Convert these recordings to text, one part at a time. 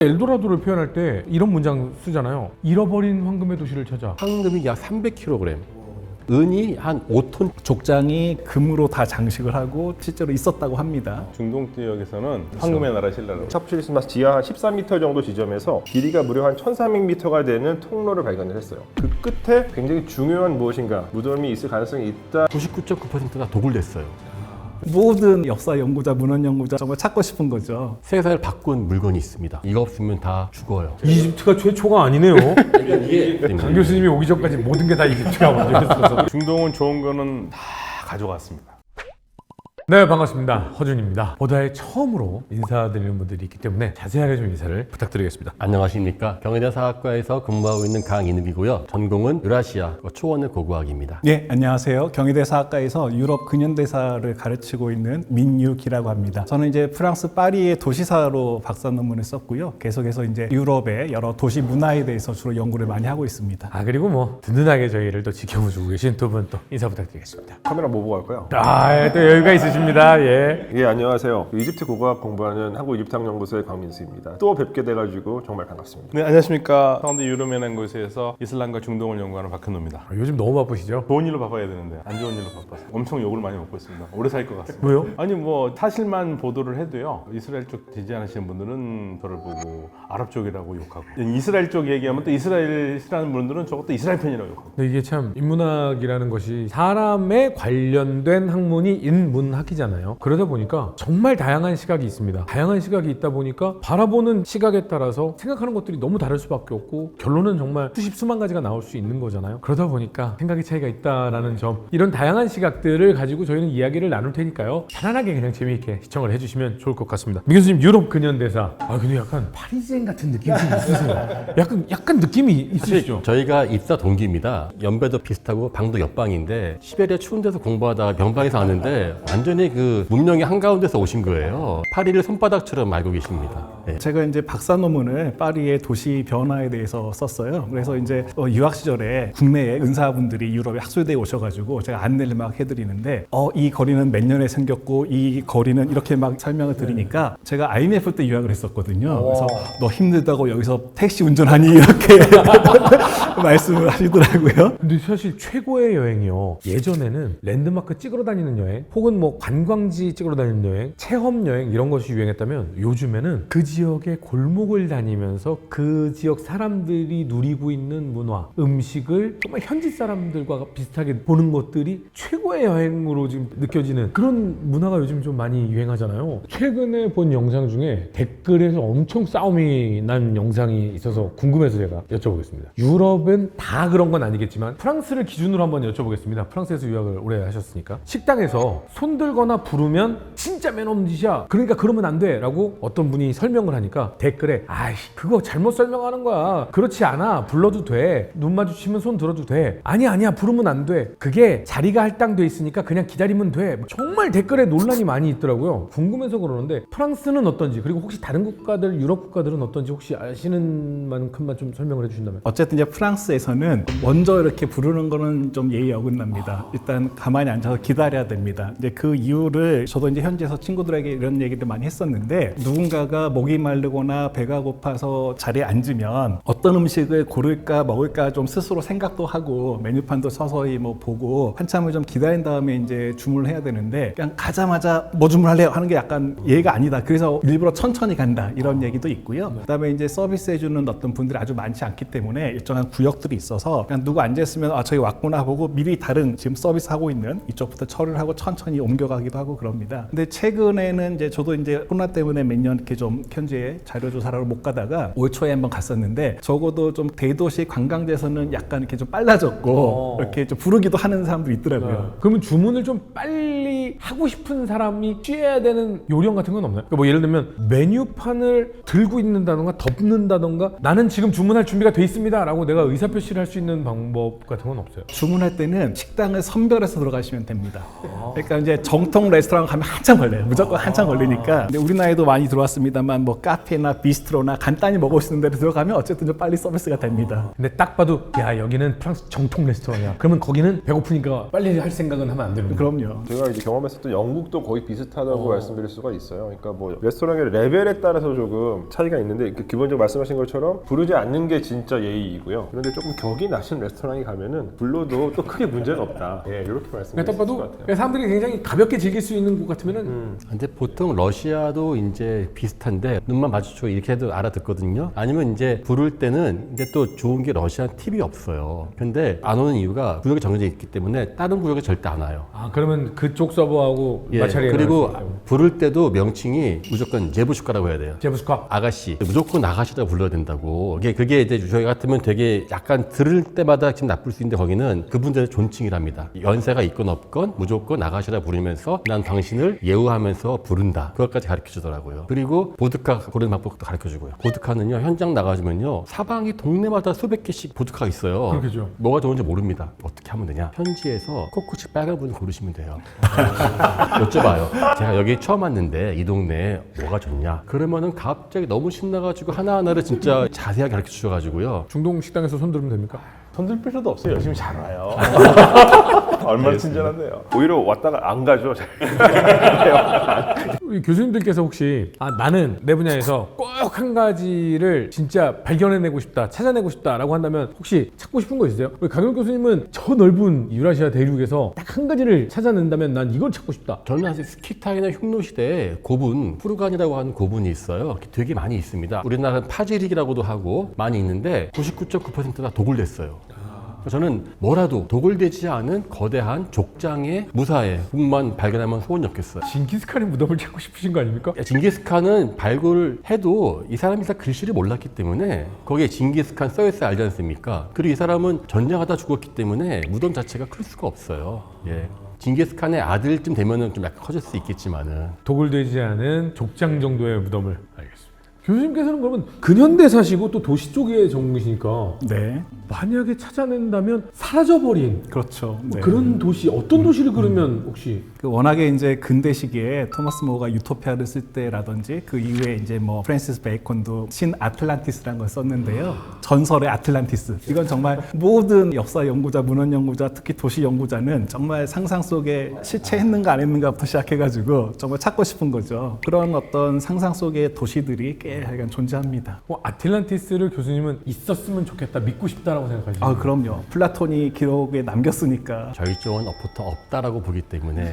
엘도라도를 표현할 때 이런 문장 쓰잖아요. 잃어버린 황금의 도시를 찾아. 황금이 약 300kg, 은이 한 5톤. 족장이 금으로 다 장식을 하고 실제로 있었다고 합니다. 중동 지역에서는 황금의 나라 신라로 샵추리스마스 지하 한 14m 정도 지점에서 길이가 무려 한 1300m가 되는 통로를 발견을 했어요. 그 끝에 굉장히 중요한 무엇인가 무덤이 있을 가능성이 있다. 99.9%가 도굴됐어요. 모든 역사 연구자, 문헌 연구자 정말 찾고 싶은 거죠. 세상을 바꾼 물건이 있습니다. 이거 없으면 다 죽어요. 이집트가 최초가 아니네요. 이게 강 교수님이 오기 전까지 모든 게 다 이집트가 먼저였어서. 중동은 좋은 거는 다 가져갔습니다. 네, 반갑습니다. 허준입니다. 보다의 처음으로 인사드리는 분들이 있기 때문에 자세하게 좀 인사를 부탁드리겠습니다. 안녕하십니까. 경희대사학과에서 근무하고 있는 강인욱이고요. 전공은 유라시아, 초원의 고고학입니다. 네, 안녕하세요. 경희대 사학과에서 유럽 근현대사를 가르치고 있는 민유기라고 합니다. 저는 이제 프랑스 파리의 도시사로 박사 논문을 썼고요. 계속해서 이제 유럽의 여러 도시 문화에 대해서 주로 연구를 많이 하고 있습니다. 그리고 뭐 든든하게 저희를 또 지켜주고 계신 두 분 또 인사 부탁드리겠습니다. 카메라 뭐 보고 할까요? 또 여유가 있으십니다. 예. 예, 안녕하세요. 이집트 고고학 공부하는 한국이집트학연구소의 강민수입니다. 또 뵙게 돼가지고 정말 반갑습니다. 네, 안녕하십니까. 사운드 유럽연한 곳에서 이슬람과 중동을 연구하는 박현우입니다. 요즘 너무 바쁘시죠? 좋은 일로 바빠야 되는데 안 좋은 일로 바빠서 엄청 욕을 많이 먹고 있습니다. 오래 살 것 같습니다. 왜요? 아니 뭐 사실만 보도를 해도요. 이스라엘 쪽 지지하시는 분들은 저를 보고 아랍 쪽이라고 욕하고 이스라엘 쪽 얘기하면 또 이스라엘 싫어하는 분들은 저것도 이스라엘 편이라고 욕하고. 근데 이게 참 인문학이라는 것이 사람에 관련된 학문이 인문학이잖아요. 그러다 보니까 정말 다양한 시각이 있습니다. 다양한 시각이 있다 보니까 바라보는 시각에 따라서 생각하는 것들이 너무 다를 수밖에 없고 결론은 정말 수십 수만 가지가 나올 수 있는 거잖아요. 그러다 보니까 생각의 차이가 있다라는 점, 이런 다양한 시각들을 가지고 저희는 이야기를 나눌 테니까요. 편안하게 그냥 재미있게 시청을 해주시면 좋을 것 같습니다. 민 교수님, 유럽 근현대사. 근데 약간 파리지엔 같은 느낌이 좀 있으세요. 약간 느낌이 있으시죠? 저희가 입사 동기입니다. 연배도 비슷하고 방도 옆방인데 시베리아 추운 데서 공부하다 명방에서 왔는데 완전히 그 문명의 한가운데서 오신 거예요. 파리를 손바닥처럼 알고 계십니다. 네. 제가 이제 박사 논문을 파리의 도시 변화에 대해서 썼어요. 그래서 이제 유학 시절에 국내에 은사분들이 유럽에 학술대에 오셔가지고 제가 안내를 막 해드리는데 이 거리는 몇 년에 생겼고 이 거리는 이렇게 막 설명을 드리니까 제가 IMF 때 유학을 했었거든요. 그래서 너 힘들다고 여기서 택시 운전하니 이렇게 말씀을 하시더라고요. 근데 사실 최고의 여행이요. 예전에는 랜드마크 찍으러 다니는 여행, 혹은 뭐 관광지 찍으러 다니는 여행, 체험 여행 이런 것이 유행했다면 요즘에는 그 지역의 골목을 다니면서 그 지역 사람들이 누리고 있는 문화, 음식을 정말 현지 사람들과 비슷하게 보는 것들이 최고의 여행으로 지금 느껴지는 그런 문화가 요즘 좀 많이 유행하잖아요. 최근에 본 영상 중에 댓글에서 엄청 싸움이 난 영상이 있어서 궁금해서 제가 여쭤보겠습니다. 유럽은 다 그런 건 아니겠지만 프랑스를 기준으로 한번 여쭤보겠습니다. 프랑스에서 유학을 오래 하셨으니까 식당에서 손들거나 부르면 진짜 맨없는 짓이야, 그러니까 그러면 안 돼 라고 어떤 분이 설명을 하니까 댓글에 그거 잘못 설명하는 거야, 그렇지 않아, 불러도 돼, 눈 마주치면 손 들어도 돼, 아니야 부르면 안 돼, 그게 자리가 할당돼 있으니까 그냥 기다리면 돼. 정말 댓글에 논란이 많이 있더라고요. 궁금해서 그러는데 프랑스는 어떤지, 그리고 혹시 다른 국가들, 유럽 국가들은 어떤지 혹시 아시는 만큼만 좀 설명을 해주신다면. 어쨌든 이제 프랑스에서는 먼저 이렇게 부르는 거는 좀 예의 어긋납니다. 일단 가만히 앉아서 기다려야 됩니다. 이제 그 이유를 저도 이제 현지에서 친구들에게 이런 얘기를 많이 했었는데, 누군가가 목이 마르거나 배가 고파서 자리에 앉으면 어떤 음식을 고를까 먹을까 좀 스스로 생각도 하고 메뉴판도 서서히 뭐 보고 한참을 좀 기다린 다음에 이제 주문을 해야 되는데, 그냥 가자마자 뭐 주문할래요 하는 게 약간 예의가 아니다. 그래서 일부러 천천히 간다, 이런 얘기도 있고요. 그다음에 이제 서비스해주는 어떤 분들이 아주 많지 않기 때문에 일정한 구역들이 있어서 그냥 누구 앉아있으면 저기 왔구나 보고 미리 다른 지금 서비스하고 있는 이쪽부터 처리를 하고 천천히 옮겨가기도 하고 그럽니다. 근데 최근에는 이제 저도 이제 코로나 때문에 몇 년 이렇게 좀 현지에 자료조사를 못 가다가 올 초에 한번 갔었는데, 적어도 좀 대도시 관광지에서는 약간 이렇게 좀 빨라졌고 이렇게 좀 부르기도 하는 사람도 있더라고요. 그러면 주문을 좀 빨리 하고 싶은 사람이 취해야 되는 요령 같은 건 없나요? 그러니까 뭐 예를 들면 메뉴판을 들고 있는다던가 덮는다던가, 나는 지금 주문할 준비가 돼 있습니다 라고 내가 의사표시를 할 수 있는 방법 같은 건 없어요? 주문할 때는 식당을 선별해서 들어가시면 됩니다. 그러니까 이제 정통 레스토랑 가면 한참 걸려요. 무조건 한참 걸리니까. 근데 우리 나이도 많이 들어왔습니다만 뭐 카페나 비스트로나 간단히 먹을 수 있는 데로 들어가면 어쨌든 좀 빨리 서비스가 됩니다. 근데 딱 봐도 야 여기는 프랑스 정통 레스토랑이야. 그러면 거기는 배고프니까 빨리 할 생각은 하면 안 되는 거야. 그럼요. 제가 이제 경험했었던 영국도 거의 비슷하다고 말씀드릴 수가 있어요. 그러니까 뭐 레스토랑의 레벨에 따라서 조금 차이가 있는데 기본적으로 말씀하신 것처럼 부르지 않는 게 진짜 예의이고요. 그런데 조금 격이 나신 레스토랑에 가면은 불러도 또 크게 문제는 없다. 예, 이렇게 말씀드릴 딱 수 있을 봐도 것 같아요. 사람들이 굉장히 가볍게 즐길 수 있는 곳 같으면은 근데 보통 러시아도 이제 비슷한데 눈만 마주치고 이렇게 해도 알아듣거든요. 아니면 이제 부를 때는 이제 또 좋은 게 러시아는 팁이 없어요. 근데 안 오는 이유가 구역이 정해져 있기 때문에 다른 구역에 절대 안 와요. 아 그러면 그쪽 서버하고 예, 마찰이 그리고 부를 때도 명칭이 무조건 제부슈카라고 해야 돼요. 제부스카 아가씨, 무조건 아가씨라고 불러야 된다고. 그게 이제 저희 같으면 되게 약간 들을 때마다 지금 나쁠 수 있는데 거기는 그분들의 존칭이랍니다. 연세가 있건 없건 무조건 아가씨라 부르면서 난 당신을 예우하면서 부른다. 그것까지 가르쳐 주더라고요. 그리고 보드카 고르는 방법도 가르쳐 주고요. 보드카는요, 현장 나가시면요, 사방이 동네마다 수백 개씩 보드카가 있어요. 그렇겠죠. 뭐가 좋은지 모릅니다. 어떻게 하면 되냐? 현지에서 코코치 빨간 분 고르시면 돼요. 여쭤봐요. 제가 여기 처음 왔는데 이 동네에 뭐가 좋냐? 그러면은 갑자기 너무 신나가지고 하나하나를 진짜 자세하게 가르쳐 주셔가지고요. 중동 식당에서 손 들으면 됩니까? 손들 필요도 없어요. 열심히 잘 와요. 얼마나 친절한데요. 오히려 왔다가 안 가죠. 우리 교수님들께서 혹시 나는 내 분야에서 꼭 한 가지를 진짜 발견해내고 싶다, 찾아내고 싶다라고 한다면 혹시 찾고 싶은 거 있으세요? 우리 강영 교수님은 저 넓은 유라시아 대륙에서 딱 한 가지를 찾아낸다면 난 이걸 찾고 싶다. 저는 사실 스키타이나 흉노 시대에 고분, 후르간이라고 하는 고분이 있어요. 되게 많이 있습니다. 우리나라는 파지릭이라고도 하고 많이 있는데 99.9%가 도굴됐어요. 저는 뭐라도 도굴되지 않은 거대한 족장의 무사해 국만 발견하면 소원이 없겠어요. 징기스칸의 무덤을 찾고 싶으신 거 아닙니까? 징기스칸은 발굴해도 이 사람이 다 글씨를 몰랐기 때문에 거기에 징기스칸 써있어야 알지 않습니까? 그리고 이 사람은 전쟁하다 죽었기 때문에 무덤 자체가 클 수가 없어요. 예. 징기스칸의 아들쯤 되면은 좀 약간 커질 수 있겠지만은 도굴되지 않은 족장 정도의 무덤을. 알겠습니다. 교수님께서는 그러면 근현대사시고 또 도시 쪽의 전공이시니까 네, 만약에 찾아낸다면 사라져버린 그렇죠. 네. 그런 도시, 어떤 도시를 그러면 혹시 워낙에 이제 근대 시기에 토마스 모어가 유토피아를 쓸 때라든지 그 이후에 이제 뭐 프랜시스 베이컨도 신 아틀란티스라는 걸 썼는데요. 전설의 아틀란티스. 이건 정말 모든 역사 연구자, 문헌 연구자, 특히 도시 연구자는 정말 상상 속에 실체했는가 안 했는가부터 시작해가지고 정말 찾고 싶은 거죠. 그런 어떤 상상 속의 도시들이 꽤 약간 존재합니다. 아틀란티스를 교수님은 있었으면 좋겠다, 믿고 싶다라고 생각하시죠? 아, 그럼요. 플라톤이 기록에 남겼으니까. 저희 쪽은 보통 없다라고 보기 때문에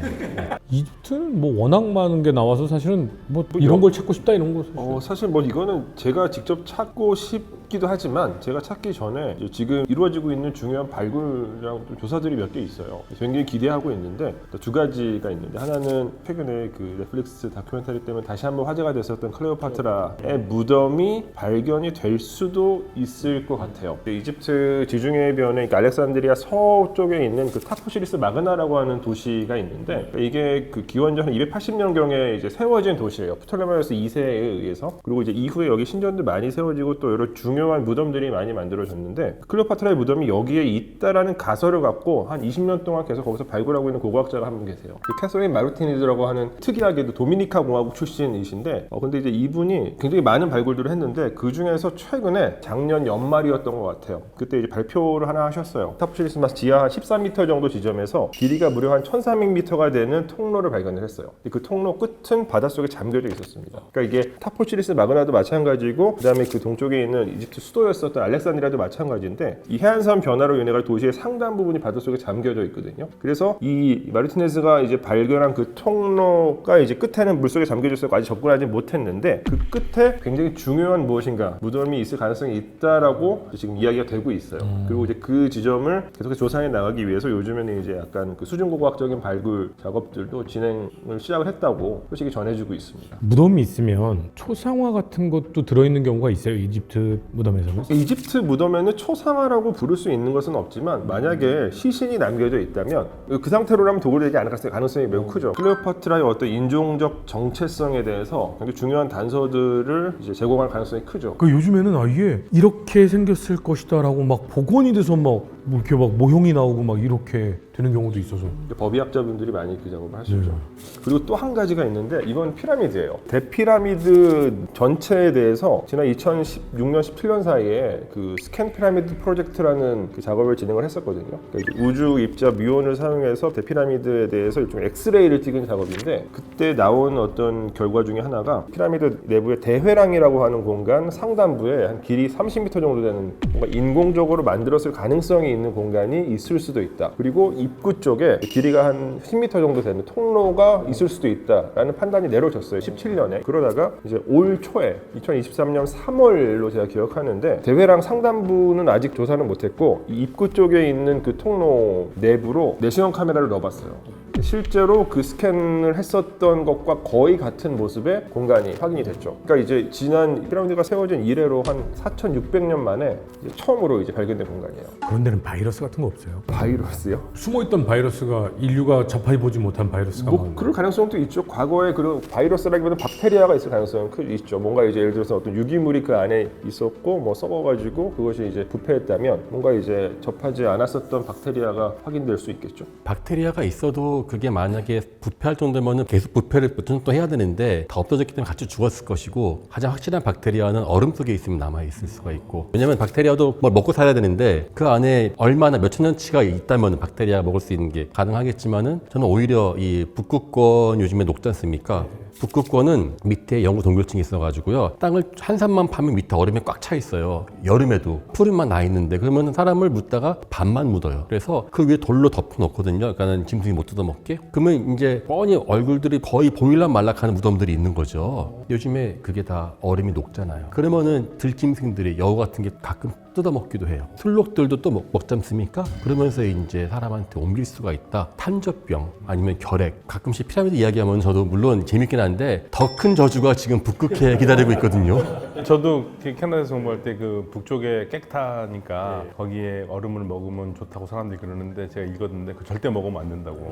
이집트는 뭐 워낙 많은 게 나와서 사실은 뭐 이런 걸 찾고 싶다 이런 거 사실. 사실 뭐 이거는 제가 직접 찾고 싶기도 하지만 제가 찾기 전에 이제 지금 이루어지고 있는 중요한 발굴이랑 또 조사들이 몇 개 있어요. 굉장히 기대하고 있는데 두 가지가 있는데 하나는 최근에 그 넷플릭스 다큐멘터리 때문에 다시 한번 화제가 됐었던 클레오파트라의 무덤이 발견이 될 수도 있을 것 같아요. 이집트 지중해변에 그러니까 알렉산드리아 서쪽에 있는 그 타포시리스 마그나라고 하는 도시가 있는데 이게 그 기원전 280년경에 이제 세워진 도시예요. 프톨레마이오스 2세에 의해서. 그리고 이제 이후에 여기 신전도 많이 세워지고 또 여러 중요한 무덤들이 많이 만들어졌는데 클레오파트라의 무덤이 여기에 있다라는 가설을 갖고 한 20년 동안 계속 거기서 발굴하고 있는 고고학자가 한 분 계세요. 그 캐서린 마르티니즈라고 하는 특이하게도 도미니카 공화국 출신이신데 근데 이제 이분이 굉장히 많은 발굴들을 했는데 그 중에서 최근에 작년 연말이었던 것 같아요. 그때 이제 발표를 하나 하셨어요. 타포시리스 마스 지하 한 13m 정도 지점에서 길이가 무려 한 1,400m가 되는 통로를 발견을 했어요. 그 통로 끝은 바닷속에 잠겨져 있었습니다. 그러니까 이게 타포시리스 마그나도 마찬가지고 그다음에 그 동쪽에 있는 이집트 수도였었던 알렉산드리아도 마찬가지인데 이 해안선 변화로 인해 도시의 상당 부분이 바닷속에 잠겨져 있거든요. 그래서 이 마르티네스가 이제 발견한 그 통로가 이제 끝에는 물속에 잠겨져 있어서 아직 접근하지 못했는데 그 끝에 굉장히 중요한 무엇인가 무덤이 있을 가능성이 있다라고 지금 이야기가 되고 있어요. 그리고 이제 그 지점을 계속해서 조사해 나가기 위해서 요즘에는 이제 약간 그 수중고고학적인 발굴 작업들도 진행을 시작을 했다고 소식이 전해지고 있습니다. 무덤이 있으면 초상화 같은 것도 들어있는 경우가 있어요. 이집트 무덤에서는? 이집트 무덤에는 초상화라고 부를 수 있는 것은 없지만 만약에 시신이 남겨져 있다면 그 상태로라면 도굴되지 않을 가능성이 매우 크죠. 클레오파트라의 어떤 인종적 정체성에 대해서 굉장히 중요한 단서들을 이제 제공할 가능성이 크죠. 그 요즘에는 아예 이렇게 생겼을 것이다라고 막 복원이 돼서 막 뭐 이렇게 막 모형이 나오고 막 이렇게 되는 경우도 있어서. 법의학자분들이 많이 그 작업을 하시죠. 그리고 또 한 가지가 있는데 이건 피라미드예요. 대피라미드 전체에 대해서 지난 2016년 17년 사이에 그 스캔 피라미드 프로젝트라는 그 작업을 진행을 했었거든요. 그러니까 우주 입자 뮤온을 사용해서 대피라미드에 대해서 일종의 엑스레이를 찍은 작업인데 그때 나온 어떤 결과 중에 하나가 피라미드 내부의 대회랑이라고 하는 공간 상단부에 한 길이 30m 정도 되는 뭔가 인공적으로 만들었을 가능성이 있는 공간이 있을 수도 있다. 그리고 입구 쪽에 길이가 한 10m 정도 되는 통로가 있을 수도 있다라는 판단이 내려졌어요. 17년에. 그러다가 이제 올 초에 2023년 3월로 제가 기억하는데 대회랑 상단부는 아직 조사는 못했고 이 입구 쪽에 있는 그 통로 내부로 내시경 카메라를 넣어봤어요. 실제로 그 스캔을 했었던 것과 거의 같은 모습의 공간이 확인이 됐죠. 그러니까 이제 지난 피라미드가 세워진 이래로 한 4,600년 만에 이제 처음으로 이제 발견된 공간이에요. 그런 데는 바이러스 같은 거 없어요? 바이러스요? 숨어있던 바이러스가 인류가 접해보지 못한 바이러스가 뭐 많은 그럴 가능성도 있죠. 과거에 그런 바이러스라기보다는 박테리아가 있을 가능성은 있죠. 뭔가 이제 예를 들어서 어떤 유기물이 그 안에 있었고 뭐 썩어가지고 그것이 이제 부패했다면 뭔가 이제 접하지 않았었던 박테리아가 확인될 수 있겠죠. 박테리아가 있어도 그게 만약에 부패할 정도면 계속 부패를 또 해야 되는데 다 없어졌기 때문에 같이 죽었을 것이고 가장 확실한 박테리아는 얼음 속에 있으면 남아있을 수가 있고 왜냐면 박테리아도 뭘 먹고 살아야 되는데 그 안에 얼마나 몇천 년치가 있다면 박테리아 먹을 수 있는 게 가능하겠지만은 저는 오히려 이 북극권 요즘에 녹지 않습니까? 북극권은 밑에 영구 동결층이 있어가지고요. 땅을 한 산만 파면 밑에 얼음이 꽉 차 있어요. 여름에도 푸른만 나 있는데 그러면 사람을 묻다가 반만 묻어요. 그래서 그 위에 돌로 덮어놓거든요. 그러니까 짐승이 못 뜯어먹게. 그러면 이제 뻔히 얼굴들이 거의 보일락 말락하는 무덤들이 있는 거죠. 요즘에 그게 다 얼음이 녹잖아요. 그러면은 들짐승들이 여우 같은 게 가끔 뜯어먹기도 해요. 술록들도 또 먹지 않습니까? 그러면서 이제 사람한테 옮길 수가 있다. 탄저병 아니면 결핵. 가끔씩 피라미드 이야기하면 저도 물론 재밌긴 한데 더 큰 저주가 지금 북극해에 기다리고 있거든요. 저도 캐나다에서 공부할 때 그 북쪽에 깨끗하니까 거기에 얼음을 먹으면 좋다고 사람들이 그러는데 제가 읽었는데 그 절대 먹으면 안 된다고.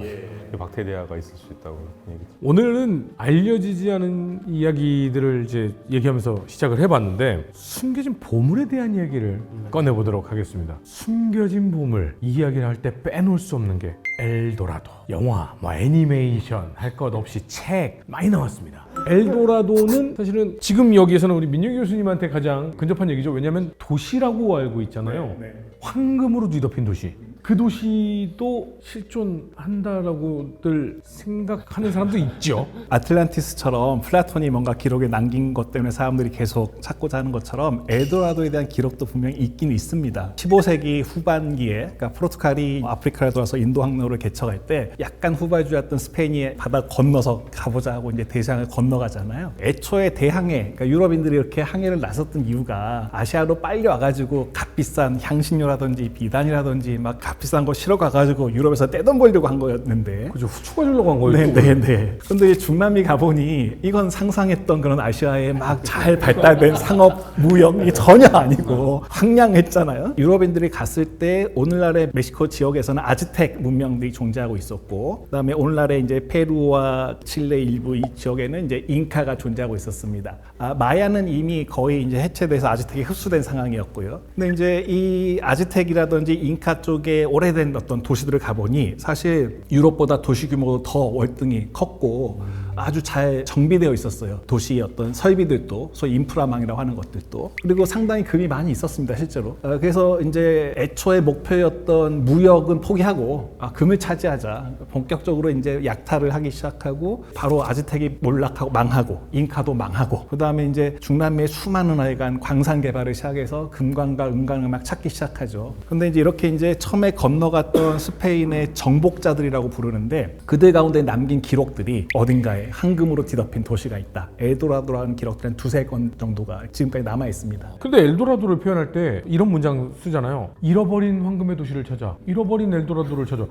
그 박테리아가 있을 수 있다고 얘기. 오늘은 알려지지 않은 이야기들을 이제 얘기하면서 시작을 해봤는데 숨겨진 보물에 대한 이야기를 꺼내보도록 하겠습니다. 숨겨진 보물 이 이야기를 할 때 빼놓을 수 없는 게 엘도라도. 영화, 뭐 애니메이션 할 것 없이 책 많이 나왔습니다. 엘도라도는 사실은 지금 여기에서는 우리 민혁 교수님한테 가장 근접한 얘기죠. 왜냐하면 도시라고 알고 있잖아요. 황금으로 뒤덮인 도시. 그 도시도 실존한다라고들 생각하는 사람도 있죠. 아틀란티스처럼 플라톤이 뭔가 기록에 남긴 것 때문에 사람들이 계속 찾고자 하는 것처럼 엘도라도에 대한 기록도 분명히 있긴 있습니다. 15세기 후반기에 그러니까 포르투갈이 아프리카에 들어와서 인도 항로를 개척할 때 약간 후발주였던 스페인이 바다 건너서 가보자 하고 이제 대서양을 건너가잖아요. 애초에 대항해, 그러니까 유럽인들이 이렇게 항해를 나섰던 이유가 아시아로 빨리 와가지고 값비싼 향신료라든지 비단이라든지 막 값비싼 거 실어 가가지고 유럽에서 떼돈 벌려고 한 거였는데. 그죠. 후추가 주려고 한 거예요. 네네네. 근데 중남미 가보니 이건 상상했던 그런 아시아의 막 잘 발달된 상업 무역이 전혀 아니고 황량했잖아요. 유럽인들이 갔을 때 오늘날의 멕시코 지역에서는 아즈텍 문명들이 존재하고 있었고, 그다음에 오늘날의 이제 페루와 칠레 일부 이 지역에는 이제 잉카가 존재하고 있었습니다. 마야는 이미 거의 이제 해체돼서 아즈텍이 흡수된 상황이었고요. 근데 이제 이 아즈텍이라든지 잉카 쪽에 오래된 어떤 도시들을 가보니 사실 유럽보다 도시 규모도 더 월등히 컸고 아주 잘 정비되어 있었어요. 도시의 어떤 설비들도, 소위 인프라망이라고 하는 것들도. 그리고 상당히 금이 많이 있었습니다, 실제로. 그래서 이제 애초의 목표였던 무역은 포기하고 금을 차지하자. 본격적으로 이제 약탈을 하기 시작하고 바로 아즈텍이 몰락하고 망하고 잉카도 망하고 그 다음에 이제 중남미의 수많은 아이간 광산 개발을 시작해서 금광과 은광을 막 찾기 시작하죠. 근데 이제 이렇게 이제 처음에 건너갔던 스페인의 정복자들이라고 부르는데 그들 가운데 남긴 기록들이 어딘가에 지역에 황금으로 뒤덮인 도시가 있다. 엘도라도라는 기록들은 2-3건 정도가 지금까지 남아 있습니다. 근데 엘도라도를 표현할 때 이런 문장 쓰잖아요. 잃어버린 황금의 도시를 찾아. 잃어버린 엘도라도를 찾아.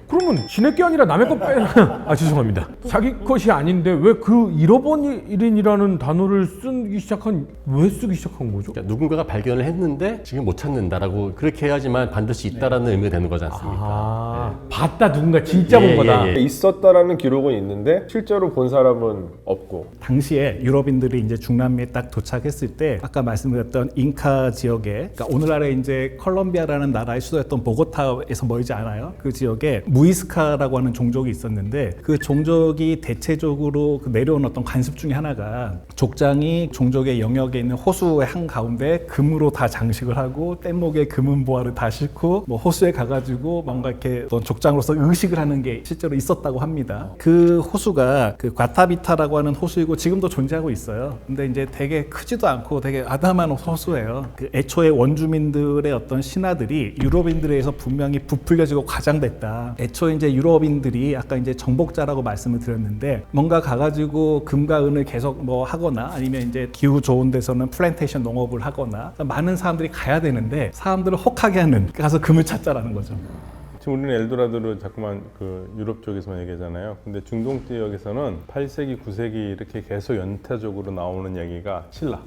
그러면 지네 게 아니라 남의 것 빼. 아 죄송합니다. 자기 것이 아닌데 왜 그 잃어버린이라는 단어를 왜 쓰기 시작한 거죠? 그러니까 누군가가 발견을 했는데 지금 못 찾는다라고 그렇게 해야지만 반드시 있다라는 의미가 되는 거지 않습니까? 봤다 누군가 진짜 예, 본 거다. 예, 예. 있었다라는 기록은 있는데 실제로 본 사람은 없고. 당시에 유럽인들이 이제 중남미에 딱 도착했을 때 아까 말씀드렸던 잉카 지역에, 그러니까 오늘날의 이제 컬럼비아라는 나라의 수도였던 보고타에서 멀지 않아요. 그 지역에 무이스카라고 하는 종족이 있었는데 그 종족이 대체적으로 그 내려온 어떤 관습 중에 하나가 족장이 종족의 영역에 있는 호수의 한 가운데 금으로 다 장식을 하고 뗏목에 금은 보화를 다 싣고 뭐 호수에 가가지고 뭔가 이렇게 어떤 족장으로서 의식을 하는 게 실제로 있었다고 합니다. 그 호수가 그 과타비타라고 하는 호수이고 지금도 존재하고 있어요. 근데 이제 되게 크지도 않고 되게 아담한 호수예요. 그 애초에 원주민들의 어떤 신화들이 유럽인들에 의해서 분명히 부풀려지고 과장됐다. 애초에 이제 유럽인들이 아까 이제 정복자라고 말씀을 드렸는데 뭔가 가가지고 금과 은을 계속 뭐 하거나 아니면 이제 기후 좋은 데서는 플랜테이션 농업을 하거나 많은 사람들이 가야 되는데 사람들을 혹하게 하는, 가서 금을 찾자라는 거죠. 지금 우리는 엘도라도를 자꾸만 그 유럽 쪽에서만 얘기하잖아요. 근데 중동 지역에서는 8세기, 9세기 이렇게 계속 연타적으로 나오는 얘기가 신라.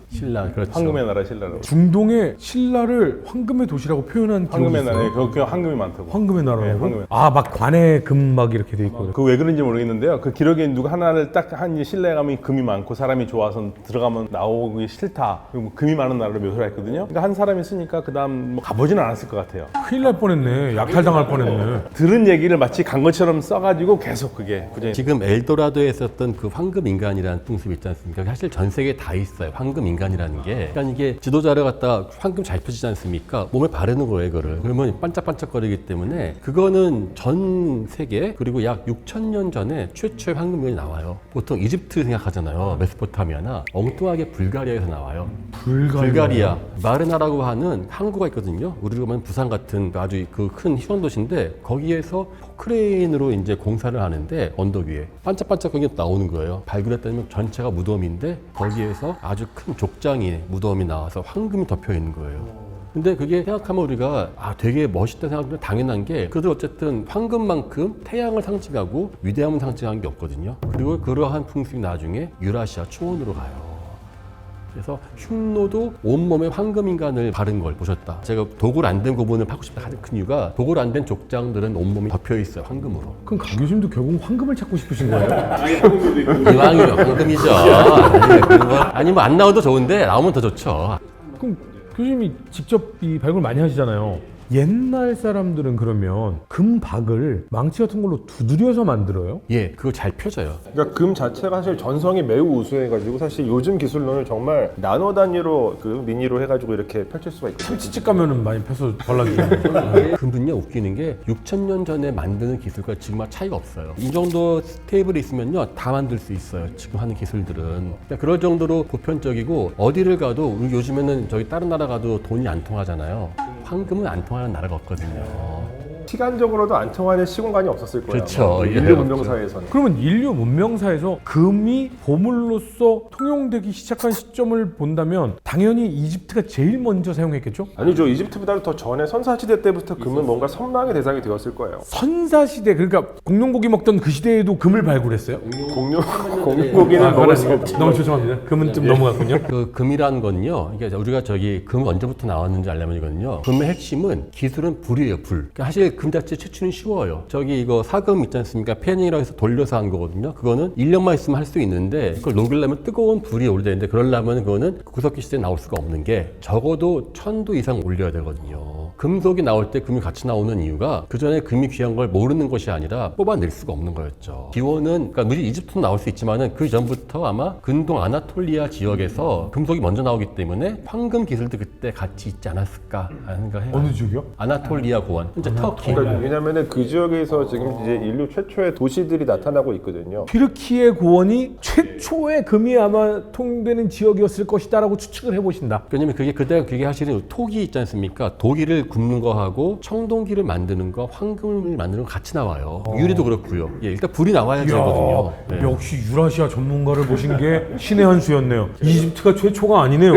그렇죠. 황금의 나라 신라라고. 중동의 신라를 황금의 도시라고 표현한 기록이 황금의 있어요. 나라에 그 황금이 많다고. 황금의 네, 나라라고? 황금의. 막 관에 금 막 이렇게 돼 있고. 그 왜 그런지 모르겠는데요. 그 기록에 누가 하나를 딱 한 신라에 가면 금이 많고 사람이 좋아서 들어가면 나오기 싫다. 그리고 뭐 금이 많은 나라로 묘사를 했거든요. 그러니까 한 사람이 쓰니까 그다음 뭐 가보지는 않았을 것 같아요. 큰일 날 뻔했네. 약탈당할 뻔했네. 들은 얘기를 마치 간 것처럼 써가지고 계속 그게 부정이. 지금 엘도라도에 있었던 그 황금 인간이라는 풍습이 있지 않습니까? 사실 전 세계에 다 있어요. 황금 인간이라는 게. 그러니까 이게 지도자를 갖다 황금 잘 펴지지 않습니까? 몸에 바르는 거예요, 이거를. 그러면 반짝반짝거리기 때문에 그거는 전 세계 그리고 약 6,000년 전에 최초의 황금 인간이 나와요. 보통 이집트 생각하잖아요. 메소포타미아나 엉뚱하게 불가리아에서 나와요. 불가리아. 마르나라고 하는 항구가 있거든요. 우리로 보면 부산 같은 아주 그 큰 희원 도시인데 거기에서 포크레인으로 이제 공사를 하는데 언덕 위에 반짝반짝 거기 나오는 거예요. 발굴했더니 전체가 무덤인데 거기에서 아주 큰 족장이 무덤이 나와서 황금이 덮여 있는 거예요. 근데 그게 생각하면 우리가 되게 멋있다 생각하면 당연한 게 그래도 어쨌든 황금만큼 태양을 상징하고 위대함을 상징하는 게 없거든요. 그리고 그러한 풍습이 나중에 유라시아 초원으로 가요. 그래서 흉노도 온몸에 황금인간을 바른 걸 보셨다. 제가 도굴 안 된 부분을 파고 싶다 가장 큰 이유가 도굴 안 된 족장들은 온몸이 덮여 있어요. 황금으로. 그럼 강 교수님도 결국 황금을 찾고 싶으신 거예요? 이왕이면 황금이죠. 아니 뭐 안 나와도 좋은데 나오면 더 좋죠. 그럼 교수님이 직접 이 발굴 많이 하시잖아요. 옛날 사람들은 그러면 금박을 망치 같은 걸로 두드려서 만들어요? 예, 그거 잘 펴져요. 그러니까 금 자체가 사실 전성이 매우 우수해가지고 사실 요즘 기술로는 정말 나노 단위로 그 미니로 해가지고 이렇게 펼칠 수가 있거든요. 참치집 가면은 많이 펴서 발라주잖아요. 금은요 웃기는 게 6,000년 전에 만드는 기술과 지금과 차이가 없어요. 이 정도 테이블이 있으면요 다 만들 수 있어요. 지금 하는 기술들은. 그러니까 그럴 정도로 보편적이고 어디를 가도 우리 요즘에는 저희 다른 나라 가도 돈이 안 통하잖아요. 황금은 안 통하는 나라가 없거든요. 시간적으로도 안 통하는 시공간이 없었을 거예요. 그렇죠. 인류 문명사에서는. 그러면 인류 문명사에서 금이 보물로서 통용되기 시작한 시점을 본다면 당연히 이집트가 제일 먼저 사용했겠죠? 아니죠. 이집트보다도 더 전에 선사시대 때부터 금은 뭔가 선망의 대상이 되었을 거예요. 선사시대, 그러니까 공룡고기 먹던 그 시대에도 금을 발굴했어요? 공룡고기는 먹을 수가 없죠. 너무 죄송합니다. 금은 좀 넘어갔군요. 그 금이라는 건요. 이게 우리가 저기 금 언제부터 나왔는지 알려면이거든요. 금의 핵심은 기술은 불이에요. 불. 그러니까 사실 금 자체 채취는 쉬워요. 저기 이거 사금 있지 않습니까? 패닝이라고 해서 돌려서 한 거거든요. 그거는 1년만 있으면 할 수 있는데 그걸 녹이려면 뜨거운 불이 올려야 되는데 그러려면 그거는 구석기 시대에 나올 수가 없는 게 적어도 1000도 이상 올려야 되거든요. 금속이 나올 때 금이 같이 나오는 이유가 그 전에 금이 귀한 걸 모르는 것이 아니라 뽑아낼 수가 없는 거였죠. 기원은 그러니까 물론 이집트도 나올 수 있지만은 그 전부터 아마 근동 아나톨리아 지역에서 금속이 먼저 나오기 때문에 황금 기술도 그때 같이 있지 않았을까 하는 생각을 해요. 어느 지역이요? 아나톨리아 고원, 현재 터키. 그러니까 왜냐면은 그 지역에서 지금 이제 인류 최초의 도시들이 나타나고 있거든요. 튀르키예 고원이 최초의 금이 아마 통되는 지역이었을 것이다라고 추측을 해보신다. 왜냐면 그게 그때 그게 사실은 토기 있지 않습니까? 독일을 굽는 거하고 청동기를 만드는 거, 황금을 만드는 거 같이 나와요. 유리도 그렇고요. 예, 일단 불이 나와야 되거든요. 네. 역시 유라시아 전문가를 보신 게 신의 한 수였네요. 이집트가 최초가 아니네요.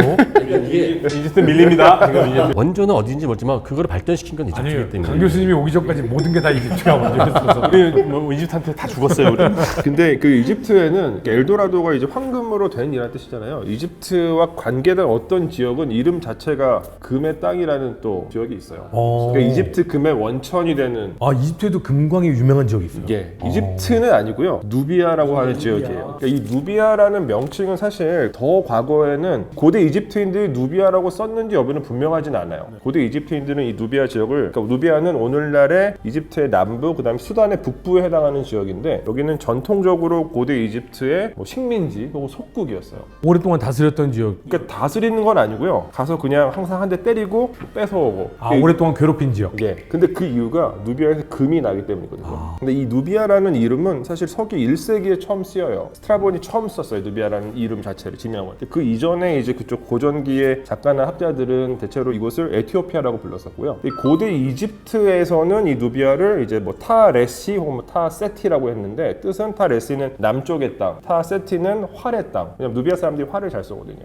이집트 밀립니다. 지금 이제 원조는 어딘지 모르지만 그거를 발전시킨 건 이집트이기 아니에요. 때문에. 강 교수님이 오기 전까지 모든 게 다 이집트가 먼저였어서. 우리 뭐 이집트한테 다 죽었어요, 우리. 근데 그 이집트에는 엘도라도가 이제 황금으로 된 이라는 뜻이잖아요. 이집트와 관계된 어떤 지역은 이름 자체가 금의 땅이라는 또 지역이 있어요. 그러니까 이집트 금의 원천이 되는 아, 이집트에도 금광이 유명한 지역이 있어요. 게 이집트는 아니고요. 누비아라고 하는 지역이에요. 그러니까 이 누비아라는 명칭은 사실 더 과거에는 고대 이집트인들이 누비아라고 썼는지 여부는 분명하진 않아요. 고대 이집트인들은 이 누비아 지역을, 그러니까 누비아는 오늘날의 이집트의 남부, 그다음 수단의 북부에 해당하는 지역인데 여기는 전통적으로 고대 이집트의 뭐 식민지 혹은 속국이었어요. 오랫동안 다스렸던 지역. 그러니까 다스리는 건 아니고요. 가서 그냥 항상 한 대 때리고 뺏어오고. 아, 오랫동안 괴롭힌 지역. 예. 근데 그 이유가 누비아에서 금이 나기 때문이거든요. 근데 이 누비아라는 이름은 사실 서기 1세기에 처음 쓰여요. 스트라본이 처음 썼어요. 누비아라는 이름 자체를, 지명을. 그 이전에 이제 그쪽 고전기의 작가나 학자들은 대체로 이곳을 에티오피아라고 불렀었고요. 이 고대 이집트에서는 이 누비아를 이제 뭐 타레시 혹은 뭐 타세티라고 했는데, 뜻은 타레시는 남쪽의 땅, 타세티는 활의 땅. 왜냐면 누비아 사람들이 활을 잘 쓰거든요.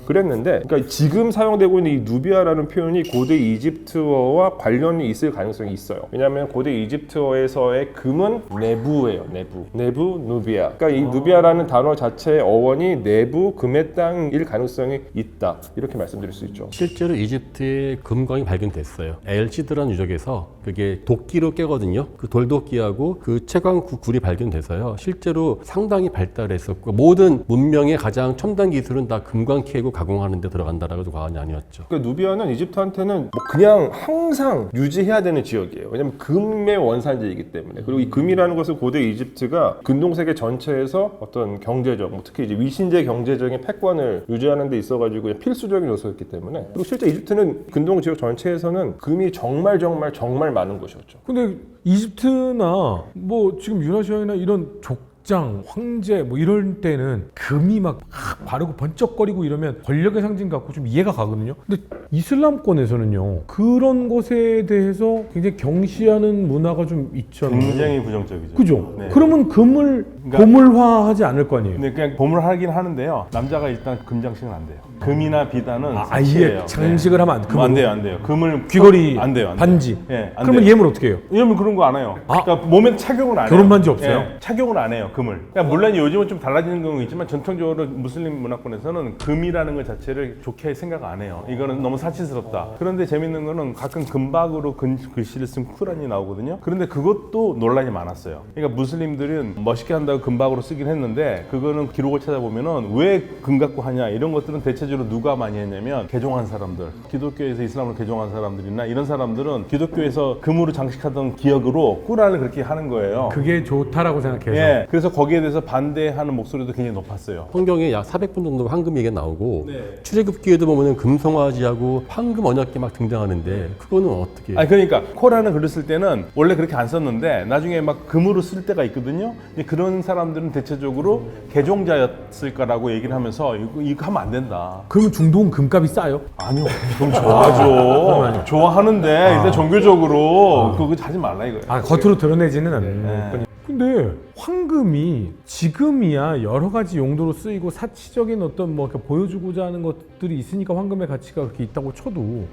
그랬는데, 그러니까 지금 사용되고 있는 이 누비아라는 표현이 고대 이집트어와 관련이 있을 가능성이 있어요. 왜냐하면 고대 이집트어에서의 금은 내부예요. 내부 누비아. 그러니까 이 누비아라는 단어 자체의 어원이 내부 금의 땅일 가능성이 있다. 이렇게 말씀드릴 수 있죠. 실제로 이집트에 금광이 발견됐어요. 엘시드라는 유적에서 그게 도끼로 깨거든요. 그 돌도끼하고 그 채광구 굴이 발견돼서요. 실제로 상당히 발달했었고 모든 문명의 가장 첨단 기술은 다 금광 캐고 가공하는 데 들어간다라고 해도 과언이 아니었죠. 그러니까 누비아는 이집트한테는 뭐 그냥 항상 유지해야 되는 지역이에요. 왜냐면 금의 원산지이기 때문에. 그리고 이 금이라는 것을 고대 이집트가 근동세계 전체에서 어떤 경제적, 뭐 특히 이제 위신제 경제적인 패권을 유지하는 데 있어가지고 필수적인 요소였기 때문에. 그리고 실제 이집트는 근동 지역 전체에서는 금이 정말 많은 곳이었죠. 근데 이집트나 뭐 지금 유라시아나 이런 족장, 황제 뭐 이럴 때는 금이 막 바르고 번쩍거리고 이러면 권력의 상징 같고 좀 이해가 가거든요. 근데 이슬람권에서는요, 그런 것에 대해서 굉장히 경시하는 문화가 좀 있잖아요. 굉장히 부정적이죠. 그죠? 네. 그러면 금을 그러니까- 고물화하지 않을 거 아니에요. 근데 그냥 보물하긴 하는데요. 남자가 일단 금장식은 안 돼요. 금이나 비단은 아예 사치예요. 장식을 하면 안 돼. 안 돼요, 안 돼요. 금을 귀걸이, 안 돼요, 안 돼요. 반지. 예, 안 그러면 돼요. 예물 어떻게 해요? 왜냐면 그런 거 안 해요. 아. 그러니까 몸에 착용을 안 해요. 결혼 반지 없어요? 예, 착용을 안 해요, 금을. 그러니까 물론 요즘은 좀 달라지는 경우가 있지만 전통적으로 무슬림 문화권에서는 금이라는 것 자체를 좋게 생각 안 해요. 이거는 너무 사치스럽다. 그런데 재밌는 거는 가끔 금박으로 글씨를 쓴 쿠란이 나오거든요. 그런데 그것도 논란이 많았어요. 그러니까 무슬림들은 멋있게 한다고 금박으로 쓰긴 했는데 그거는 기록을 찾아보면은 왜 금 갖고 하냐 이런 것들은 대체적으로 누가 많이 했냐면 개종한 사람들, 기독교에서 이슬람으로 개종한 사람들이나 이런 사람들은 기독교에서 금으로 장식하던 기억으로 꾸란을 그렇게 하는 거예요. 그게 좋다라고 생각해서. 예, 그래서 거기에 대해서 반대하는 목소리도 굉장히 높았어요. 성경에 약 400분 정도 황금 얘기가 나오고 출애굽기에도 보면은 금송아지하고 황금 언약궤 막 등장하는데 그거는 어떻게? 아니 그러니까 코란을 글을 쓸 때는 원래 그렇게 안 썼는데 나중에 막 금으로 쓸 때가 있거든요. 근데 그런 사람들은 대체적으로 개종자였을 거라고 얘기를 하면서 이거 하면 안 된다. 그러면 중동은 금값이 싸요? 아니요. 그럼 좋아하죠. 좋아하는데 일단 종교적으로 그거 하지 말라 이거예요. 아, 겉으로 드러내지는 않는 네. 거니. 근데 황금이 지금이야 여러 가지 용도로 쓰이고 사치적인 어떤 뭐 이렇게 보여주고자 하는 것들이 있으니까 황금의 가치가 그렇게 있다고 쳐도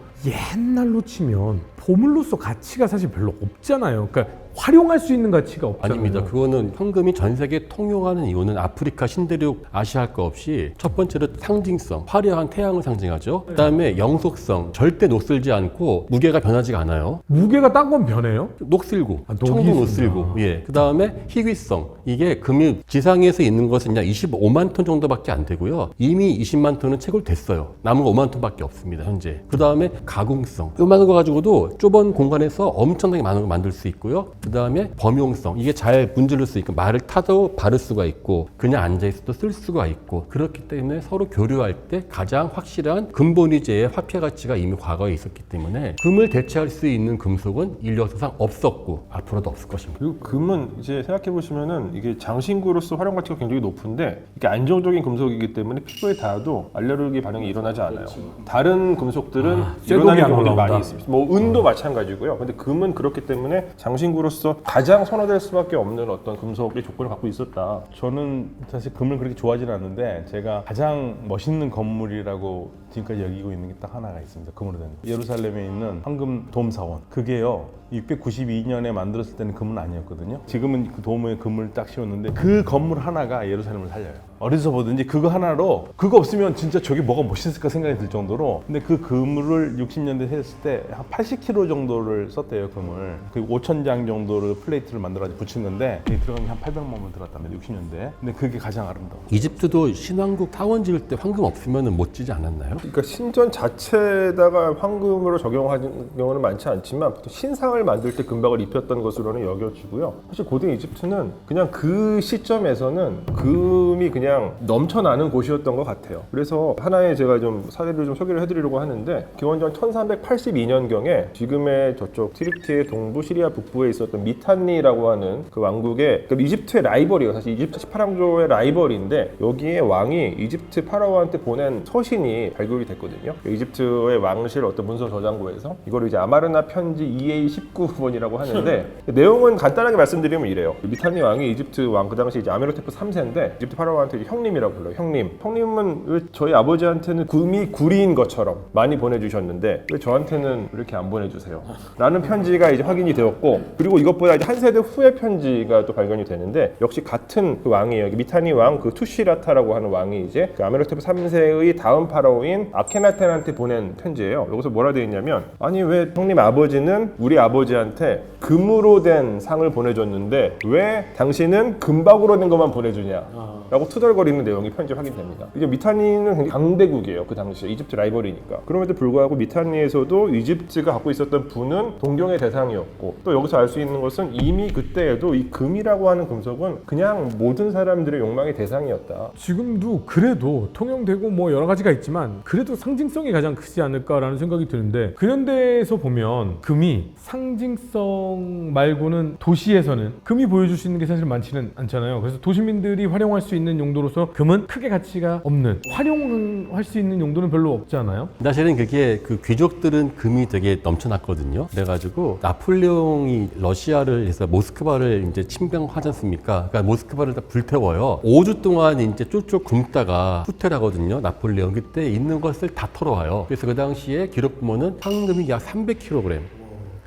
옛날로 치면 보물로서 가치가 사실 별로 없잖아요. 그러니까 활용할 수 있는 가치가 없잖아요. 아닙니다. 그거는 현금이 전 세계에 통용하는 이유는 아프리카, 신대륙, 아시아 할 거 없이 첫 번째로 상징성, 화려한 태양을 상징하죠. 그다음에 영속성, 절대 녹슬지 않고 무게가 변하지가 않아요. 무게가 딴 건 변해요? 녹슬고, 아, 녹이 청도 있구나. 녹슬고. 예. 그다음에 희귀성. 이게 금이 지상에서 있는 것은 약 25만 톤 정도밖에 안 되고요. 이미 20만 톤은 채굴됐어요. 남은 거 5만 톤밖에 없습니다, 현재. 그다음에 가공성. 요만한 거 가지고도 좁은 공간에서 엄청나게 많은 걸 만들 수 있고요. 그 다음에 범용성. 이게 잘 문질러 수 있고 말을 타도 바를 수가 있고 그냥 앉아있어도 쓸 수가 있고 그렇기 때문에 서로 교류할 때 가장 확실한 근본위제의 화폐 가치가 이미 과거에 있었기 때문에 금을 대체할 수 있는 금속은 인류 역사상 없었고 앞으로도 없을 것입니다. 그리고 금은 이제 생각해 보시면은 이게 장신구로서 활용 가치가 굉장히 높은데 이게 안정적인 금속이기 때문에 피부에 닿아도 알레르기 반응이 일어나지 않아요. 다른 금속들은 쇠독이 일어나는 안 경우도 올라온다. 많이 있습니다. 뭐 은도 마찬가지고요. 근데 금은 그렇기 때문에 장신구로서 가장 선호될 수밖에 없는 어떤 금속의 조건을 갖고 있었다. 저는 사실 금을 그렇게 좋아하지는 않는데 제가 가장 멋있는 건물이라고 지금까지 여기고 있는 게 딱 하나가 있습니다. 금으로 된 거. 예루살렘에 있는 황금 돔 사원. 그게요. 692년에 만들었을 때는 금은 아니었거든요. 지금은 그 돔에 금을 딱 씌웠는데 그 건물 하나가 예루살렘을 살려요. 어디서 보든지 그거 하나로 그거 없으면 진짜 저게 뭐가 멋있을까 생각이 들 정도로 근데 그 금을 60년대 했을 때 한 80kg 정도를 썼대요 금을 그리고 5,000장 정도를 플레이트를 만들어가지고 붙인 건데 이게 들어간 게 한 800만 원 들었답니다 60년대에 근데 그게 가장 아름다워 이집트도 신왕국 타원 지을 때 황금 없으면 못 지지 않았나요? 그러니까 신전 자체에다가 황금으로 적용하는 경우는 많지 않지만 보통 신상을 만들 때 금박을 입혔던 것으로는 여겨지고요. 사실 고대 이집트는 그냥 그 시점에서는 금이 그냥 넘쳐나는 곳이었던 것 같아요. 그래서 하나의 제가 좀 사례를 좀 소개를 해드리려고 하는데 기원전 1382년경에 지금의 저쪽 튀르키예 동부 시리아 북부에 있었던 미탄니라고 하는 그 왕국의 그러니까 이집트의 라이벌이에요. 사실 이집트 18왕조의 라이벌인데 여기에 왕이 이집트 파라오한테 보낸 서신이 발굴이 됐거든요. 이집트의 왕실 어떤 문서 저장고에서 이걸 이제 아마르나 편지 EA19번이라고 하는데 내용은 간단하게 말씀드리면 이래요. 미탄니 왕이 이집트 왕 그 당시 이제 아메르테프 3세인데 이집트 파라오한테 형님이라고 불러요. 형님은 왜 저희 아버지한테는 금이 구리인 것처럼 많이 보내주셨는데 왜 저한테는 이렇게 안 보내주세요? 라는 편지가 이제 확인이 되었고 그리고 이것보다 이제 한 세대 후의 편지가 또 발견이 되는데 역시 같은 그 왕이에요. 미탄니 왕 그 투시라타라고 하는 왕이 이제 그 아메르테프 3세의 다음 파라오인 아케나텐한테 보낸 편지예요. 여기서 뭐라 되어 있냐면 아니 왜 형님 아버지는 우리 아버지한테 금으로 된 상을 보내줬는데 왜 당신은 금박으로 된 것만 보내주냐 라고 투덜거리는 내용이 편지에 확인됩니다. 이제 미탄니는 굉장히 강대국이에요. 그 당시에 이집트 라이벌이니까. 그럼에도 불구하고 미탄니에서도 이집트가 갖고 있었던 부는 동경의 대상이었고 또 여기서 알 수 있는 것은 이미 그때에도 이 금이라고 하는 금속은 그냥 모든 사람들의 욕망의 대상이었다. 지금도 그래도 통용되고 뭐 여러 가지가 있지만 그래도 상징성이 가장 크지 않을까라는 생각이 드는데 근현대에서 보면 금이 상징성 말고는 도시에서는 금이 보여줄 수 있는 게 사실 많지는 않잖아요. 그래서 도시민들이 활용할 수 있는 용도로서 금은 크게 가치가 없는 활용할 수 있는 용도는 별로 없잖아요. 사실은 그게 그 귀족들은 금이 되게 넘쳐났거든요. 그래가지고 나폴레옹이 러시아를 해서 모스크바를 이제 침병하지 않습니까? 그러니까 모스크바를 다 불태워요. 5주 동안 이제 쫄쫄 굶다가 후퇴하거든요. 나폴레옹 그때 있는 것을 다 털어와요. 그래서 그 당시에 기록 보면은 황금이 약 300kg.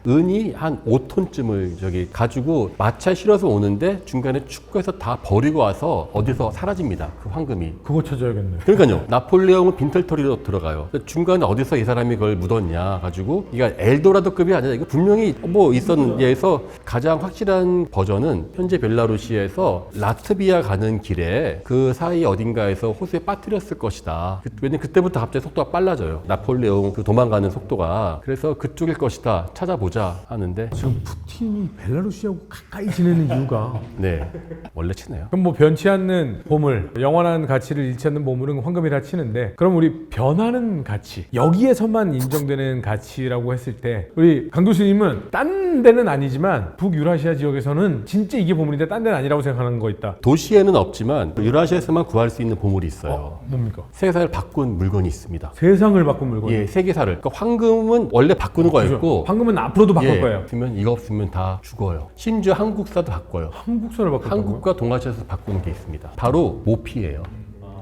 은이 한 5톤쯤을 저기 가지고 마차에 실어서 오는데 중간에 축구해서 다 버리고 와서 어디서 사라집니다. 그 황금이. 그거 찾아야겠네. 그러니까요. 나폴레옹은 빈털터리로 들어가요. 중간에 어디서 이 사람이 그걸 묻었냐 가지고 이게 엘도라도급이 아니라 이거 분명히 뭐 있었는데 해서 가장 확실한 버전은 현재 벨라루시에서 라트비아 가는 길에 그 사이 어딘가에서 호수에 빠뜨렸을 것이다. 왜냐면 그때부터 갑자기 속도가 빨라져요. 나폴레옹 그 도망가는 속도가. 그래서 그쪽일 것이다. 찾아보자 하는데 지금 푸틴이 벨라루시하고 가까이 지내는 이유가 네. 원래 친해요. 그럼 뭐 변치 않는 보물, 영원한 가치를 잃지 않는 보물은 황금이라 치는데 그럼 우리 변하는 가치, 여기에서만 인정되는 가치라고 했을 때 우리 강 교수님은 딴 데는 아니지만 북유라시아 지역에서는 진짜 이게 보물인데 딴 데는 아니라고 생각하는 거 있다. 도시에는 없지만 유라시아에서만 구할 수 있는 보물이 있어요. 뭡니까? 세계사를 바꾼 물건이 있습니다. 세상을 바꾼 물건. 예, 세계사를. 그러니까 황금은 원래 바꾸는 거였고 황금은 앞으로도 바꿀 예, 거예요. 없으면 이거 없으면 다 죽어요. 심지어 한국사도 바꿔요. 한국사를 바꿀 거예요. 한국과 동아시아에서 바꾸는 게 있습니다. 바로 모피예요.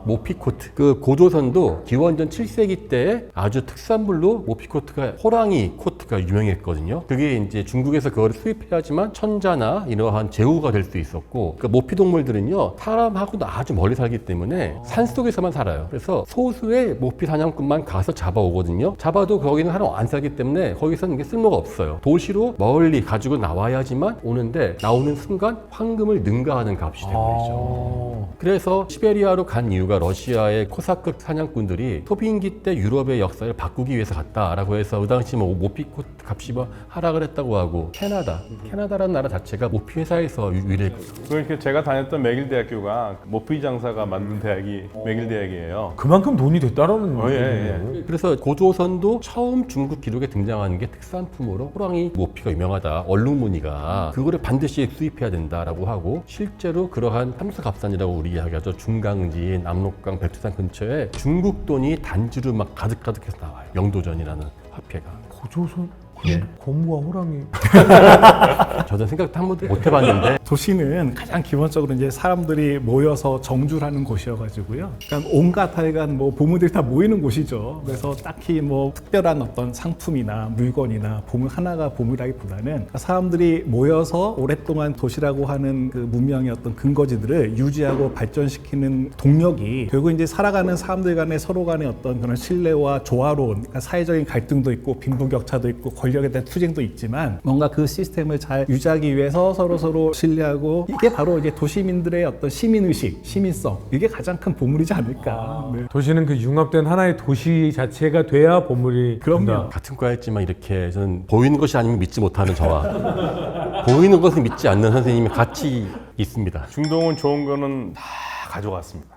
모피 코트. 그 고조선도 기원전 7세기 때 아주 특산물로 모피 코트가 호랑이 코트가 유명했거든요. 그게 이제 중국에서 그거를 수입해야지만 천자나 이러한 제후가 될 수 있었고, 그러니까 모피 동물들은요 사람하고도 아주 멀리 살기 때문에 산 속에서만 살아요. 그래서 소수의 모피 사냥꾼만 가서 잡아오거든요. 잡아도 거기는 사람 안 살기 때문에 거기서는 이게 쓸모가 없어요. 도시로 멀리 가지고 나와야지만 오는데 나오는 순간 황금을 능가하는 값이 되는 거죠. 그래서 시베리아로 간 이유가 대학교가 러시아의 코사크 사냥꾼들이 소비인기 때 유럽의 역사를 바꾸기 위해서 갔다라고 해서 그 당시 뭐 모피꽃 값이 뭐 하락을 했다고 하고 캐나다라는 나라 자체가 모피 회사에서 유래했거든요. 그러니까 제가 다녔던 맥일 대학교가 모피 장사가 만든 대학이 맥일 대학이에요. 그만큼 돈이 됐다라는 예, 얘기네요. 그래서 고조선도 처음 중국 기록에 등장하는 게 특산품으로 호랑이 모피가 유명하다. 얼룩무늬가 그거를 반드시 수입해야 된다라고 하고 실제로 그러한 삼수갑산이라고 우리 이야기하죠. 중강진, 압록강, 백두산 근처에 중국 돈이 단지로 막 가득가득해서 나와요. 영도전이라는 화폐가. 고조선 예. 고무와 호랑이. 저는 생각도 한 번도 못 해봤는데 도시는 가장 기본적으로 이제 사람들이 모여서 정주하는 곳이어가지고요. 그러니까 온갖 하여간 뭐 보물들이 다 모이는 곳이죠. 그래서 딱히 뭐 특별한 어떤 상품이나 물건이나 보물 하나가 보물이라기보다는 사람들이 모여서 오랫동안 도시라고 하는 그 문명의 어떤 근거지들을 유지하고 발전시키는 동력이 결국 이제 살아가는 사람들 간의 서로 간의 어떤 그런 신뢰와 조화로운 그러니까 사회적인 갈등도 있고 빈부격차도 있고 권력에 대한 투쟁도 있지만 뭔가 그 시스템을 잘 유지하기 위해서 서로 신뢰하고 이게 바로 이제 도시민들의 어떤 시민의식, 시민성 이게 가장 큰 보물이지 않을까. 네. 도시는 그 융합된 하나의 도시 자체가 돼야 보물이 그럼요. 된다. 같은 과였지만 이렇게 저는 보이는 것이 아니면 믿지 못하는 저와 보이는 것을 믿지 않는 선생님이 같이 있습니다. 중동은 좋은 거는 다 가져갔습니다.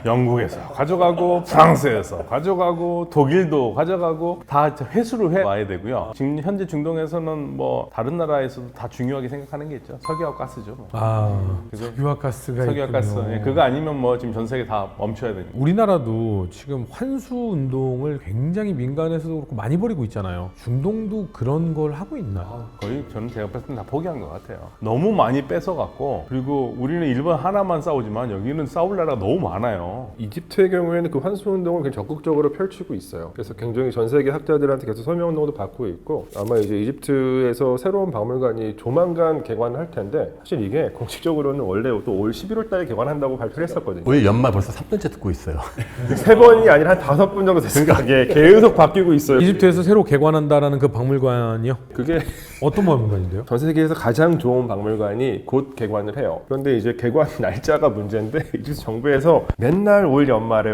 영국에서 가져가고 프랑스에서 가져가고 독일도 가져가고 다 회수를 해 와야 되고요. 지금 현재 중동에서는 뭐 다른 나라에서도 다 중요하게 생각하는 게 있죠. 석유와 가스죠. 뭐. 아, 그죠? 석유와 가스가 석유와 있군요. 가스. 예, 그거 아니면 뭐 지금 전 세계 다 멈춰야 되니까. 우리나라도 지금 환수 운동을 굉장히 민간에서도 그렇고 많이 벌이고 있잖아요. 중동도 그런 걸 하고 있나? 거의 저는 제가 봤을 땐 다 포기한 것 같아요. 너무 많이 뺏어갖고 그리고 우리는 일본 하나만 싸우지만 여기는 싸울 나라가 너무 많아요. 이집트의 경우에는 그 환수 운동을 굉장히 적극적으로 펼치고 있어요. 그래서 굉장히 전 세계 학자들한테 계속 설명 운동도 받고 있고 아마 이제 이집트에서 새로운 박물관이 조만간 개관을 할 텐데 사실 이게 공식적으로는 원래 또 올 11월 달에 개관한다고 발표를 했었거든요. 올 연말 벌써 3년째 듣고 있어요. 3번이 아니라 한 5번 정도 됐으니까 이게 계속 바뀌고 있어요. 이집트에서 새로 개관한다라는 그 박물관이요? 그게 어떤 박물관인데요? 전 세계에서 가장 좋은 박물관이 곧 개관을 해요. 그런데 이제 개관 날짜가 문제인데 이집트 정부에서 맨날 올 연말에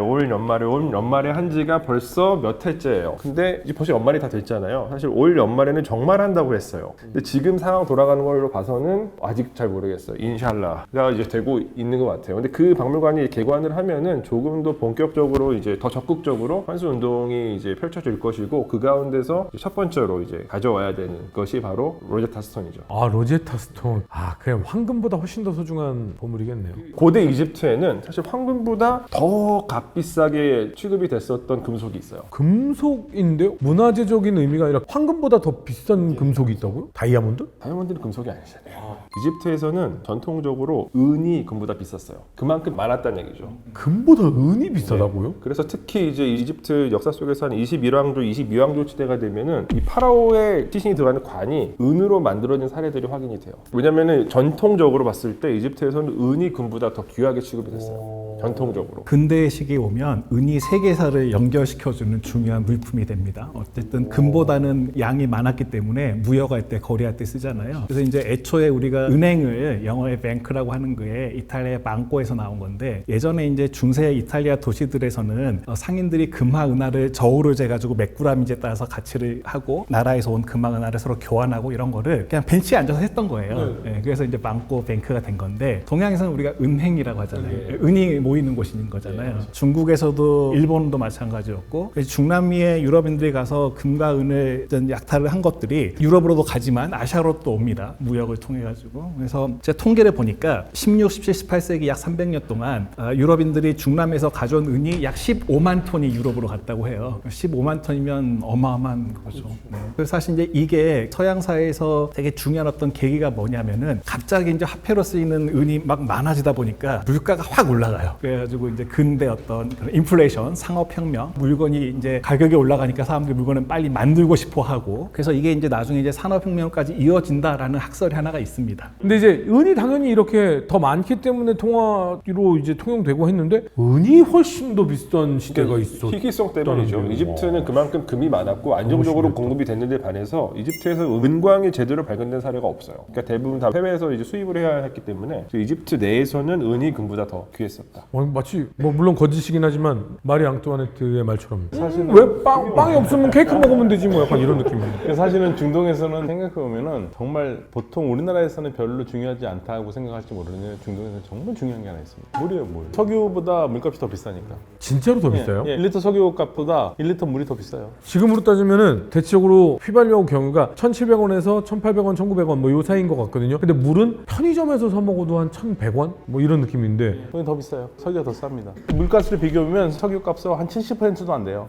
한 지가 벌써 몇 해째예요. 근데 이제 벌써 연말이 다 됐잖아요. 사실 올 연말에는 정말 한다고 했어요. 근데 지금 상황 돌아가는 걸로 봐서는 아직 잘 모르겠어요. 인샬라가 이제 되고 있는 것 같아요. 근데 그 박물관이 개관을 하면은 조금 더 본격적으로 이제 더 적극적으로 환수 운동이 이제 펼쳐질 것이고 그 가운데서 첫 번째로 이제 가져와야 되는 것이 바로 로제타 스톤이죠. 아, 로제타 스톤. 아, 그냥 황금보다 훨씬 더 소중한 보물이겠네요. 고대 이집트에는 사실 황금보다 더 값비싸게 취급이 됐었던 금속이 있어요. 금속인데요? 문화재적인 의미가 아니라 황금보다 더 비싼 금속이 있다고요? 다이아몬드? 다이아몬드는 금속이 아니잖아요. 이집트에서는 전통적으로 은이 금보다 비쌌어요. 그만큼 많았다는 얘기죠. 금보다 은이 비싸다고요? 그래서 특히 이제 이집트 역사 속에서 한 21왕조, 22왕조 시대가 되면은 이 파라오의 시신이 들어가는 관이 은으로 만들어진 사례들이 확인이 돼요. 왜냐면은 전통적으로 봤을 때 이집트에서는 은이 금보다 더 귀하게 취급이 됐어요. 전통적으로. 근대 시기에 오면 은이 세계사를 연결시켜주는 중요한 물품이 됩니다. 어쨌든 금보다는 양이 많았기 때문에 무역할 때 거래할 때 쓰잖아요. 그래서 이제 애초에 우리가 은행을 영어의 뱅크라고 하는 거에 이탈리아의 망고에서 나온 건데 예전에 이제 중세 이탈리아 도시들에서는 상인들이 금화 은화를 저울을 재가지고 몇 그램인지에 따라서 가치를 하고 나라에서 온 금화 은화를 서로 교환하고 이런 거를 그냥 벤치에 앉아서 했던 거예요. 예, 그래서 이제 망고 뱅크가 된 건데 동양에서는 우리가 은행이라고 하잖아요. 은이 모이는 곳인 거잖아요. 중국에서도 일본도 마찬가지였고 중남미의 유럽인들이 가서 금과 은을 약탈을 한 것들이 유럽으로도 가지만 아시아로 또 옵니다. 무역을 통해 가지고. 그래서 제가 통계를 보니까 16, 17, 18세기 약 300년 동안 유럽인들이 중남에서 가져온 은이 약 15만 톤이 유럽으로 갔다고 해요. 15만 톤이면 어마어마한 거죠. 네. 그래서 사실 이제 이게 서양 사회에서 되게 중요한 어떤 계기가 뭐냐면은 갑자기 이제 화폐로 쓰이는 은이 막 많아지다 보니까 물가가 확 올라가요. 그래가지고 이제 근대 어떤 인플레이션, 상업혁명, 물건이 이제 가격이 올라가니까 사람들이 물건을 빨리 만들고 싶어 하고 그래서 이게 이제 나중에 이제 산업혁명까지 이어진다라는 학설이 하나가 있습니다. 근데 이제 은이 당연히 이렇게 더 많기 때문에 통화로 이제 통용되고 했는데 은이 훨씬 더 비싼 시대가 있었. 희귀성 때문이죠. 있다는 이집트는 그만큼 금이 많았고 안정적으로 공급이 됐는데 반해서 이집트에서 은광이 제대로 발견된 사례가 없어요. 그러니까 대부분 다 해외에서 이제 수입을 해야 했기 때문에 이집트 내에서는 은이 금보다 더 귀했었다. 마치 뭐 물론 거짓이긴 하지만 마리 앙뚜아네트의 말처럼 사실은 왜 빵이 없으면 케이크 먹으면 되지 뭐 약간 이런 느낌이에요. 사실은 중동에서는 생각해보면은 정말 보통 우리나라에서는 별로 중요하지 않다고 생각할지 모르는데 중동에서는 정말 중요한 게 하나 있습니다. 물이에요, 물. 석유보다 물값이 더 비싸니까. 진짜로 더 비싸요? 예, 1리터 석유 값보다 1리터 물이 더 비싸요. 지금으로 따지면은 대체적으로 휘발유 경유가 1,700원에서 1,800원, 1,900원 뭐 요 사이인 것 같거든요. 근데 물은 편의점에서 사 먹어도 한 1,100원 뭐 이런 느낌인데 거긴 더 비싸요. 석유가 더 쌉니다. 물가스를 비교하면 석유 값은 한 70%도 안 돼요.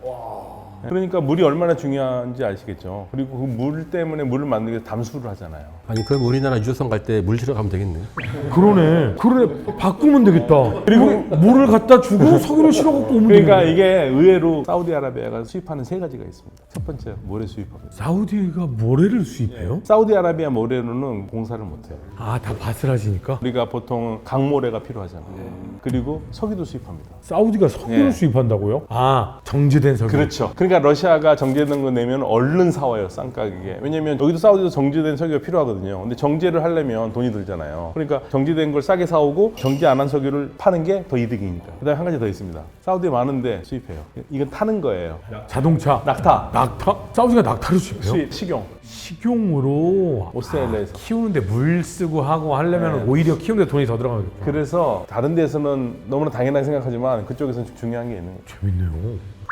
그러니까 물이 얼마나 중요한지 아시겠죠. 그리고 그 물 때문에 물을 만들기 위해서 담수를 하잖아요. 아니 그럼 우리나라 유조선 갈 때 물 실어 가면 되겠네. 그러네 바꾸면 되겠다. 그리고 물을 갖다 주고 석유를 실어 갖고 오면 그러니까 되겠네. 이게 의외로 사우디아라비아가 수입하는 세 가지가 있습니다. 첫 번째, 모래 수입합니다. 사우디가 모래를 수입해요? 사우디아라비아 모래로는 공사를 못해요. 다 바스라지니까? 우리가 보통 강모래가 필요하잖아요. 그리고 석유도 수입합니다. 사우디가 석유를 예. 수입한다고요? 정제된 석유. 그렇죠. 그러니까 러시아가 정제된 거 내면 얼른 사와요, 싼 가격에. 왜냐면 여기도 사우디도 정제된 석유가 필요하거든요. 근데 정제를 하려면 돈이 들잖아요. 그러니까 정제된 걸 싸게 사오고 정제 안 한 석유를 파는 게 더 이득이니까. 그다음에 한 가지 더 있습니다. 사우디에 많은데 수입해요. 이건 타는 거예요. 자동차. 낙타. 사우디가 낙타를 수입해요? 수입, 식용. 식용으로 오스트레일리아에서. 키우는데 물 쓰고 하고 하려면 오히려 키우는데 돈이 더 들어가겠다. 그래서 다른 데서는 너무나 당연하게 생각하지만 그쪽에서는 좀 중요한 게 있는 거죠. 재밌네요.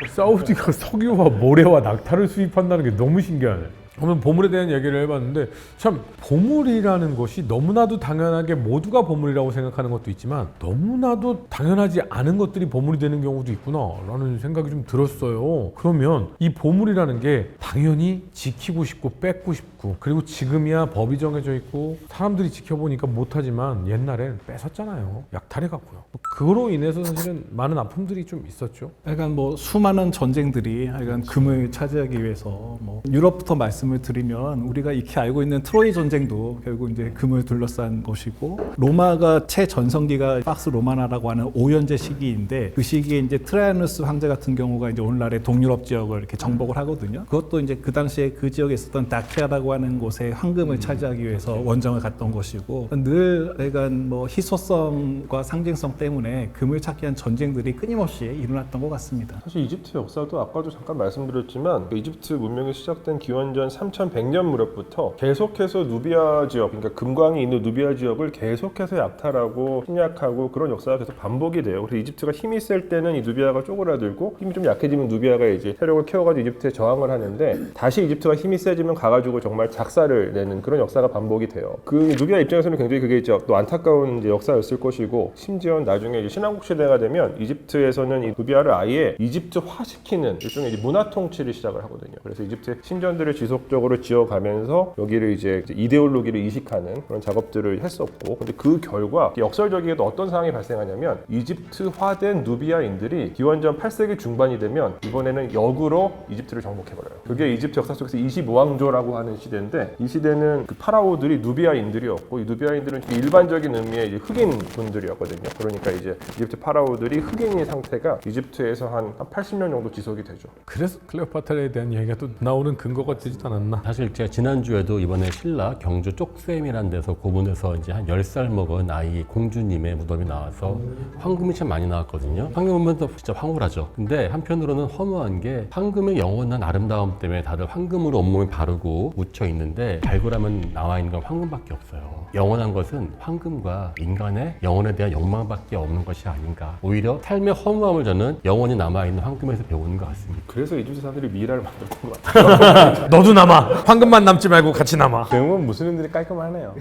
사우디가 석유와 모래와 낙타를 수입한다는 게 너무 신기하네. 그러면 보물에 대한 얘기를 해봤는데 참 보물이라는 것이 너무나도 당연하게 모두가 보물이라고 생각하는 것도 있지만 너무나도 당연하지 않은 것들이 보물이 되는 경우도 있구나 라는 생각이 좀 들었어요. 그러면 이 보물이라는 게 당연히 지키고 싶고 뺏고 싶고 그리고 지금이야 법이 정해져 있고 사람들이 지켜보니까 못하지만 옛날엔 뺏었잖아요. 약탈해갖고요. 그거로 인해서 사실은 많은 아픔들이 좀 있었죠. 약간 뭐 수많은 전쟁들이 약간 금을 차지하기 위해서 뭐 유럽부터 말씀을 드리면 우리가 익히 알고 있는 트로이 전쟁도 결국 이제 금을 둘러싼 것이고 로마가 최전성기가 박스 로마나라고 하는 오연제 시기인데 그 시기에 이제 트라이아누스 황제 같은 경우가 이제 오늘날의 동유럽 지역을 이렇게 정복을 하거든요. 그것도 이제 그 당시에 그 지역에 있었던 다키아라고 하는 곳에 황금을 차지하기 위해서 원정을 갔던 것이고 늘 약간 뭐 희소성과 상징성 때문에 금을 찾기 위한 전쟁들이 끊임없이 일어났던 것 같습니다. 사실 이집트 역사도 아까도 잠깐 말씀드렸지만 이집트 문명이 시작된 기원전 3100년 무렵부터 계속해서 누비아 지역, 그러니까 금광이 있는 누비아 지역을 계속해서 약탈하고 침략하고 그런 역사가 계속 반복이 돼요. 그래서 이집트가 힘이 셀 때는 이 누비아가 쪼그라들고 힘이 좀 약해지면 누비아가 이제 세력을 키워가지고 이집트에 저항을 하는데 다시 이집트가 힘이 세지면 가가지고 정말 작사를 내는 그런 역사가 반복이 돼요. 그 누비아 입장에서는 굉장히 그게 이제 또 안타까운 이제 역사였을 것이고 심지어 나중에 이제 신왕국 시대가 되면 이집트에서는 이 누비아를 아예 이집트화시키는 일종의 이제 문화 통치를 시작을 하거든요. 그래서 이집트의 신전들을 지속적으로 지어가면서 여기를 이제 이데올로기를 이식하는 그런 작업들을 했었고, 근데 그 결과 역설적이게도 어떤 상황이 발생하냐면 이집트화된 누비아인들이 기원전 8세기 중반이 되면 이번에는 역으로 이집트를 정복해버려요. 그게 이집트 역사 속에서 25왕조라고 하는 시대인데 이 시대는 그 파라오들이 누비아인들이었고 이 누비아인들은 일반적인 의미의 이제 흑인 분들이었거든요. 그러니까 이제 이집트 파라오들이 흑인인 상태가 이집트에서 한 80년 정도 지속이 되죠. 그래서 클레오파트라에 대한 얘기가 또 나오는 근거가 되지도 않았나? 사실 제가 지난주에도 이번에 신라 경주 쪽샘이라는 데서 고문에서 이제 한 10살 먹은 아이 공주님의 무덤이 나와서 황금이 참 많이 나왔거든요. 황금 보면 또 진짜 황홀하죠. 근데 한편으로는 허무한 게 황금의 영원한 아름다움 때문에 다들 황금으로 온몸에 바르고 묻혀 있는데 발굴하면 나와 있는 건 황금밖에 없어요. 영원한 것은 황금과 인간의 영혼에 대한 욕망밖에 없는 것이 아닌가. 오히려 삶의 허무함을 저는 영원히 남아있는 황금에서 배우는 것 같습니다. 그래서 이집트 사람들이 미이라를 만들었던 것 같아요. 너도 남아. 황금만 남지 말고 같이 남아. 그러면 무슬림들이 깔끔하네요.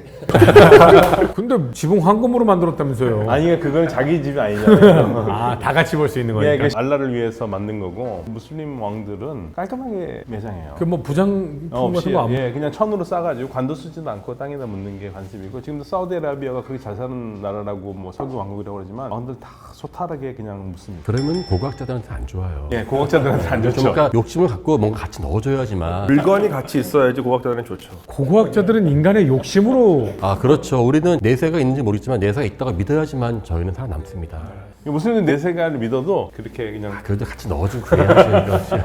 근데 지붕 황금으로 만들었다면서요? 아니 그건 자기 집이 아니잖아요. 다 같이 볼 수 있는 거니까. 예, 그 알라를 위해서 만든 거고 무슬림 왕들은 깔끔하게 매장해요. 그 뭐 부장품 같은 거 안. 예, 그냥 천으로 싸가지고 관도 쓰지도 않고 땅에다 묻는 게 관습이고 지금도 사우디아라비아가 그렇게 잘 사는 나라라고 뭐 석유 왕국이라고 그러지만 왕들 다 소탈하게 그냥 묻습니다. 그러면 고고학자들한테 안 좋아요. 예, 공학자들한테 안 좋죠. 그러니까 욕심을 갖고 뭔가 같이 넣어줘야지만 물건이 욕망이 같이 있어야지 고고학자들은 좋죠. 고고학자들은 인간의 욕심으로 아 그렇죠. 우리는 내세가 있는지 모르지만 내세가 있다고 믿어야지만 저희는 살아남습니다. 무슬림 내세가를 믿어도 그렇게 그냥 그래도 같이 넣어주고 그래야지.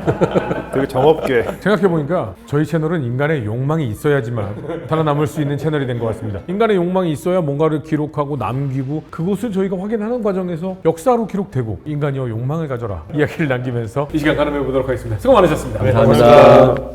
되게 정없게. 생각해보니까 저희 채널은 인간의 욕망이 있어야지만 살아남을 수 있는 채널이 된 것 같습니다. 인간의 욕망이 있어야 뭔가를 기록하고 남기고 그것을 저희가 확인하는 과정에서 역사로 기록되고 인간이여 욕망을 가져라 이야기를 남기면서 이 시간 가름해 보도록 하겠습니다. 수고 많으셨습니다. 감사합니다.